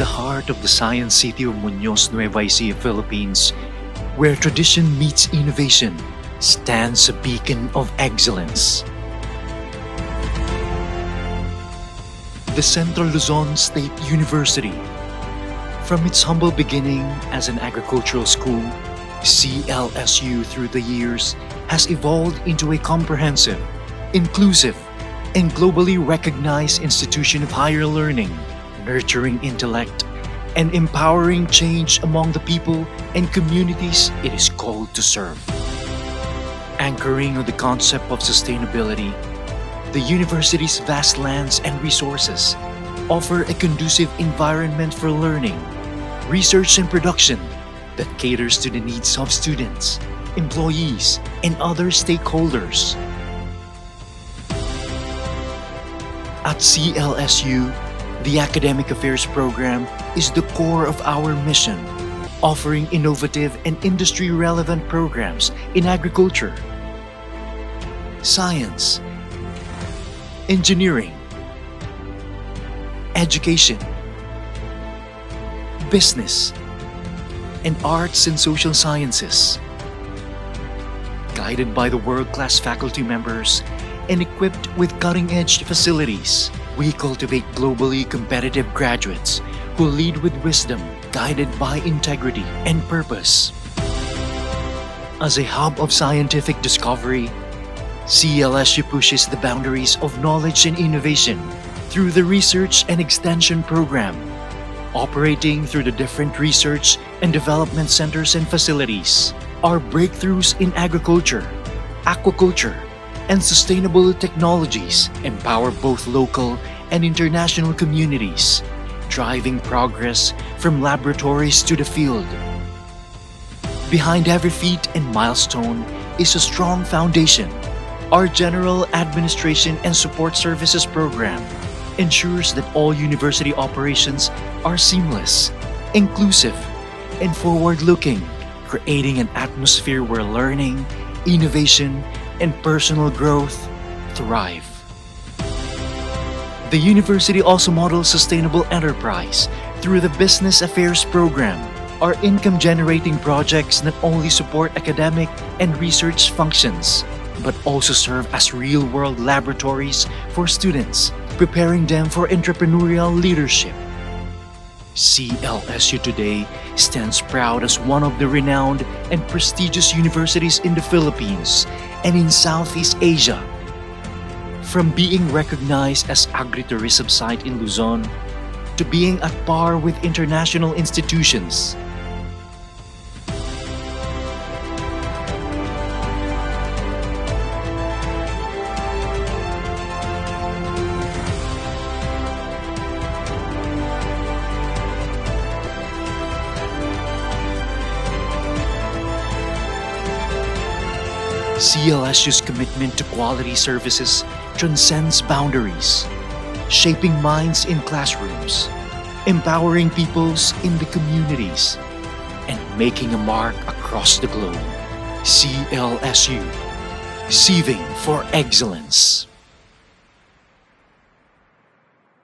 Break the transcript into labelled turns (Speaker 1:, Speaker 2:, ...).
Speaker 1: the heart of the science city of Muñoz, Nueva Ecija, Philippines, where tradition meets innovation, stands a beacon of excellence. The Central Luzon State University. From its humble beginning as an agricultural school, CLSU through the years has evolved into a comprehensive, inclusive, and globally recognized institution of higher learning, nurturing intellect, and empowering change among the people and communities it is called to serve. Anchoring on the concept of sustainability, the university's vast lands and resources offer a conducive environment for learning, research, and production that caters to the needs of students, employees, and other stakeholders. At CLSU, the Academic Affairs program is the core of our mission, offering innovative and industry-relevant programs in agriculture, science, engineering, education, business, and arts and social sciences. Guided by the world-class faculty members and equipped with cutting-edge facilities, we cultivate globally competitive graduates who lead with wisdom, guided by integrity and purpose. As a hub of scientific discovery, CLSU pushes the boundaries of knowledge and innovation through the Research and Extension Program, operating through the different research and development centers and facilities. Our breakthroughs in agriculture, aquaculture, and sustainable technologies empower both local and international communities, driving progress from laboratories to the field. Behind every feat and milestone is a strong foundation. Our General Administration and Support Services program ensures that all university operations are seamless, inclusive, and forward-looking, creating an atmosphere where learning, innovation, and personal growth thrive. The university also models sustainable enterprise through the Business Affairs program. Our income-generating projects not only support academic and research functions, but also serve as real-world laboratories for students, preparing them for entrepreneurial leadership. CLSU today stands proud as one of the renowned and prestigious universities in the Philippines and in Southeast Asia. From being recognized as agritourism site in Luzon to being at par with international institutions, CLSU's commitment to quality services transcends boundaries, shaping minds in classrooms, empowering peoples in the communities, and making a mark across the globe. CLSU, sieving for excellence.